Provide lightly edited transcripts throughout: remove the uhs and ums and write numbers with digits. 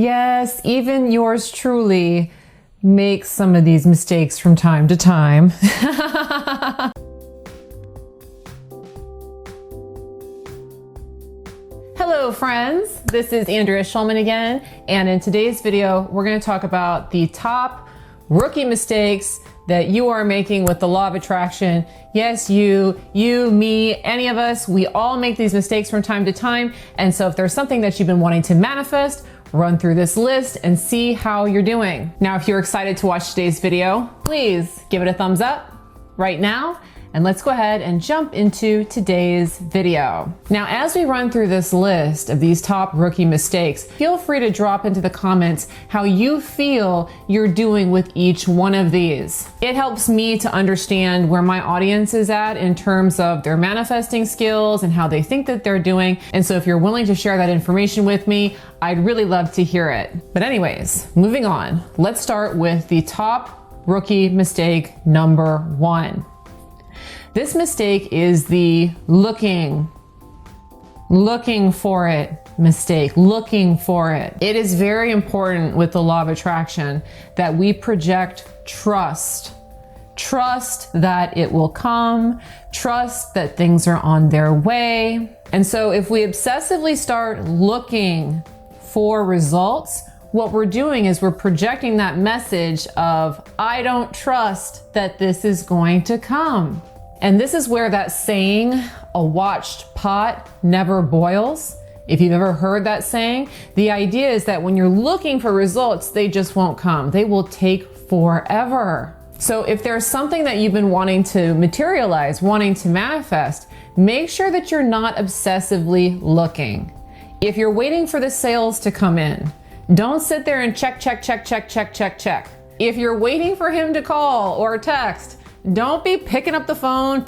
Yes, even yours truly makes some of these mistakes from time to time. Hello friends, this is Andrea Schulman again, and in today's video we're going to talk about the top rookie mistakes that you are making with the law of attraction. Yes, you, me, any of us, we all make these mistakes from time to time, and so if there's something that you've been wanting to manifest, run through this list and see how you're doing. Now, if you're excited to watch today's video, please give it a thumbs up right now. And let's go ahead and jump into today's video. Now, as we run through this list of these top rookie mistakes, feel free to drop into the comments how you feel you're doing with each one of these. It helps me to understand where my audience is at in terms of their manifesting skills and how they think that they're doing. And so if you're willing to share that information with me, I'd really love to hear it. But anyways, moving on, let's start with the top rookie mistake number 1. This mistake is the looking for it mistake, looking for it. It is very important with the law of attraction that we project trust. Trust that it will come, trust that things are on their way. And so if we obsessively start looking for results, what we're doing is we're projecting that message of, I don't trust that this is going to come. And this is where that saying, a watched pot never boils. If you've ever heard that saying, the idea is that when you're looking for results, they just won't come. They will take forever. So if there's something that you've been wanting to materialize, wanting to manifest, make sure that you're not obsessively looking. If you're waiting for the sales to come in, don't sit there and check. If you're waiting for him to call or text, don't be picking up the phone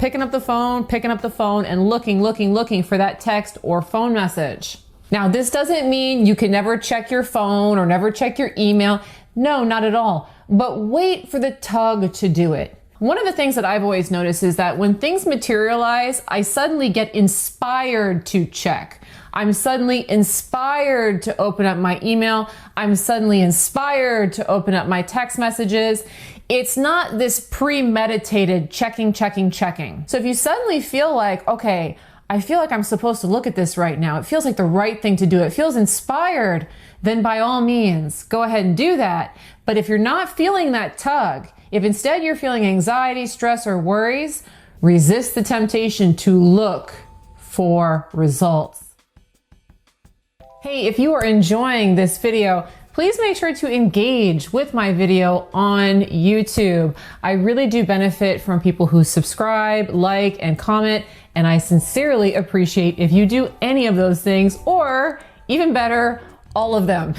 and looking for that text or phone message. Now, this doesn't mean you can never check your phone or never check your email. No, not at all. But wait for the tug to do it. One of the things that I've always noticed is that when things materialize, I suddenly get inspired to check. I'm suddenly inspired to open up my email. I'm suddenly inspired to open up my text messages. It's not this premeditated checking. So if you suddenly feel like, okay, I feel like I'm supposed to look at this right now, it feels like the right thing to do, it feels inspired, then by all means, go ahead and do that. But if you're not feeling that tug, if instead you're feeling anxiety, stress, or worries, resist the temptation to look for results. Hey, if you are enjoying this video, please make sure to engage with my video on YouTube. I really do benefit from people who subscribe, like, and comment, and I sincerely appreciate if you do any of those things, or even better, all of them.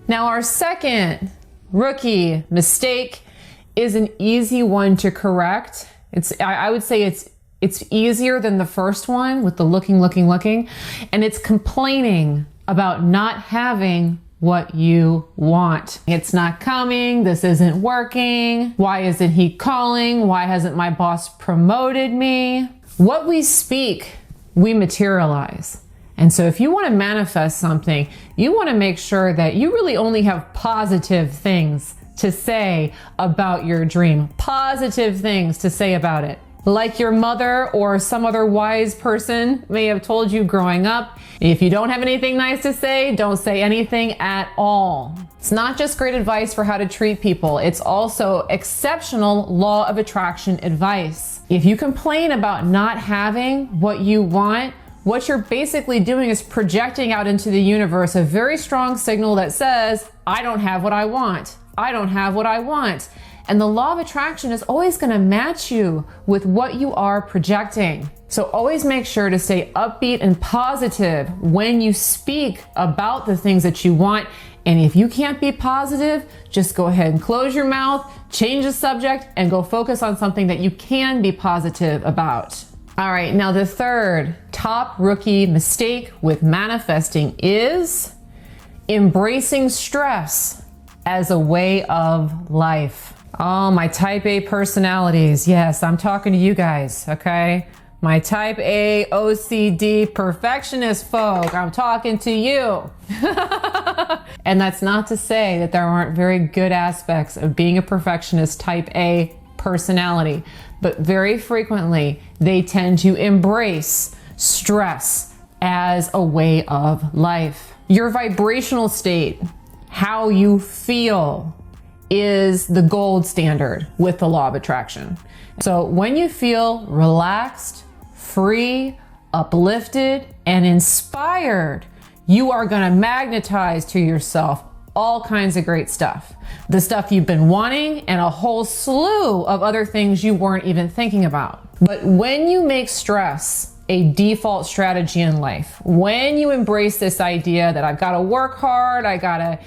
Now, our second rookie mistake is an easy one to correct. I would say it's easier than the first one with the looking, and it's complaining about not having what you want. It's not coming, this isn't working, why isn't he calling, why hasn't my boss promoted me? What we speak, we materialize. And so if you want to manifest something, you want to make sure that you really only have positive things to say about your dream, positive things to say about it. Like your mother or some other wise person may have told you growing up, if you don't have anything nice to say, don't say anything at all. It's not just great advice for how to treat people, it's also exceptional law of attraction advice. If you complain about not having what you want, what you're basically doing is projecting out into the universe a very strong signal that says, I don't have what I want. I don't have what I want. And the law of attraction is always going to match you with what you are projecting. So always make sure to stay upbeat and positive when you speak about the things that you want. And if you can't be positive, just go ahead and close your mouth, change the subject, and go focus on something that you can be positive about. All right, now the third top rookie mistake with manifesting is embracing stress as a way of life. Oh, my type A personalities. Yes, I'm talking to you guys, okay? My type A OCD perfectionist folk, I'm talking to you. And that's not to say that there aren't very good aspects of being a perfectionist type A personality, but very frequently they tend to embrace stress as a way of life. Your vibrational state, how you feel, is the gold standard with the law of attraction. So when you feel relaxed, free, uplifted, and inspired, you are going to magnetize to yourself all kinds of great stuff. The stuff you've been wanting and a whole slew of other things you weren't even thinking about. But when you make stress a default strategy in life, when you embrace this idea that I've got to work hard, I got to,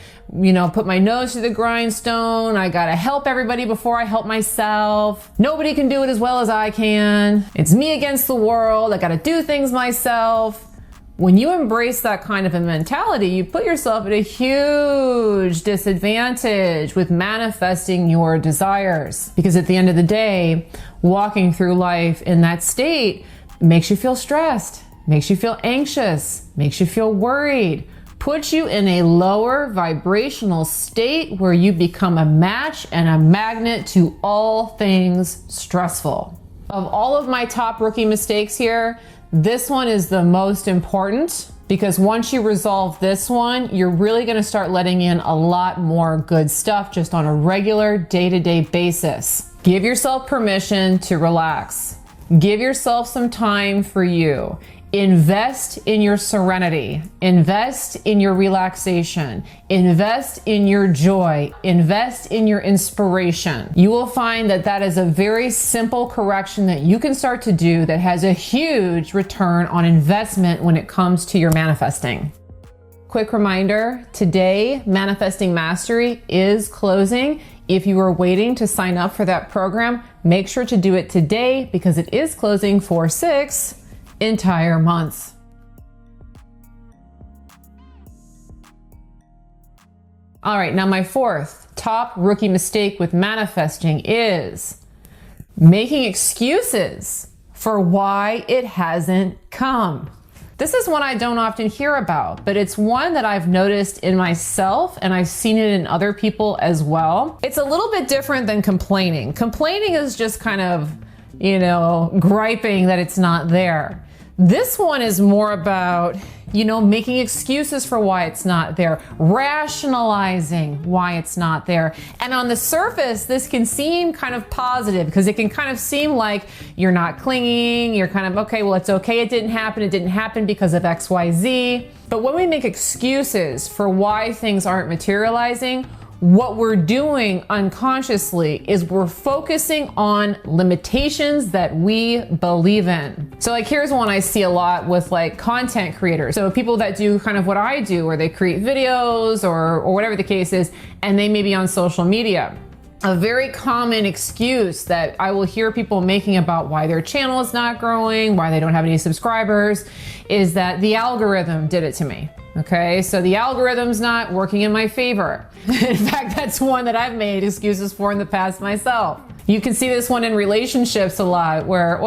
put my nose to the grindstone, I got to help everybody before I help myself. Nobody can do it as well as I can. It's me against the world. I got to do things myself. When you embrace that kind of a mentality, you put yourself at a huge disadvantage with manifesting your desires. Because at the end of the day, walking through life in that state makes you feel stressed, makes you feel anxious, makes you feel worried, puts you in a lower vibrational state where you become a match and a magnet to all things stressful. Of all of my top rookie mistakes here, this one is the most important, because once you resolve this one, you're really going to start letting in a lot more good stuff just on a regular day-to-day basis. Give yourself permission to relax. Give yourself some time for you. Invest in your serenity. Invest in your relaxation. Invest in your joy. Invest in your inspiration. You will find that that is a very simple correction that you can start to do that has a huge return on investment when it comes to your manifesting. Quick reminder, today Manifesting Mastery is closing. If you are waiting to sign up for that program, make sure to do it today because it is closing for 6 entire months. All right, now my fourth top rookie mistake with manifesting is making excuses for why it hasn't come. This is one I don't often hear about, but it's one that I've noticed in myself and I've seen it in other people as well. It's a little bit different than complaining. Complaining is just kind of, griping that it's not there. This one is more about, making excuses for why it's not there, rationalizing why it's not there. And on the surface, this can seem kind of positive because it can kind of seem like you're not clinging, you're kind of, okay, well, it's okay, it didn't happen because of X, Y, Z. But when we make excuses for why things aren't materializing, what we're doing unconsciously is we're focusing on limitations that we believe in. So here's one I see a lot with content creators. So people that do kind of what I do, where they create videos or whatever the case is, and they may be on social media. A very common excuse that I will hear people making about why their channel is not growing, why they don't have any subscribers, is that the algorithm did it to me. Okay, so the algorithm's not working in my favor. In fact, that's one that I've made excuses for in the past myself. You can see this one in relationships a lot where,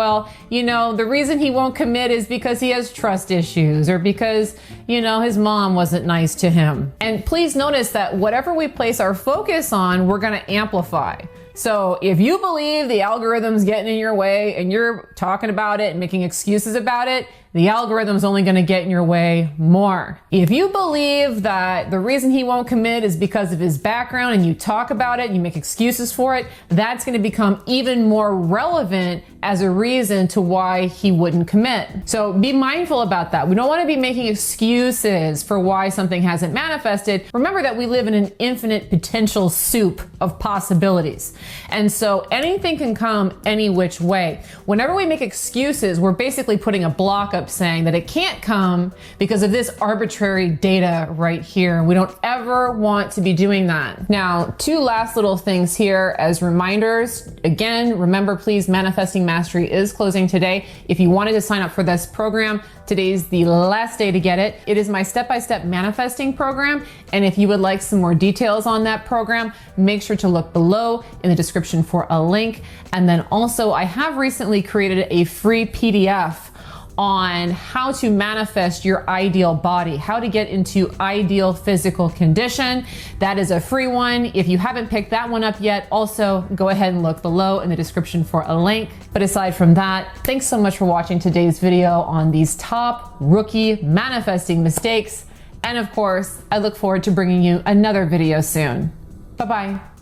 the reason he won't commit is because he has trust issues or because, his mom wasn't nice to him. And please notice that whatever we place our focus on, we're going to amplify. So if you believe the algorithm's getting in your way and you're talking about it and making excuses about it, the algorithm's only going to get in your way more. If you believe that the reason he won't commit is because of his background and you talk about it and you make excuses for it, that's going to become even more relevant as a reason to why he wouldn't commit. So be mindful about that. We don't want to be making excuses for why something hasn't manifested. Remember that we live in an infinite potential soup of possibilities. And so anything can come any which way. Whenever we make excuses, we're basically putting a block up saying that it can't come because of this arbitrary data right here. We don't ever want to be doing that. Now, two last little things here as reminders. Again, remember, please, Manifesting Mastery is closing today. If you wanted to sign up for this program, today's the last day to get it. It is my step-by-step manifesting program. And if you would like some more details on that program, make sure to look below in the description for a link. And then also, I have recently created a free PDF on how to manifest your ideal body, how to get into ideal physical condition. That is a free one. If you haven't picked that one up yet, also go ahead and look below in the description for a link. But aside from that, thanks so much for watching today's video on these top rookie manifesting mistakes. And of course, I look forward to bringing you another video soon. Bye-bye.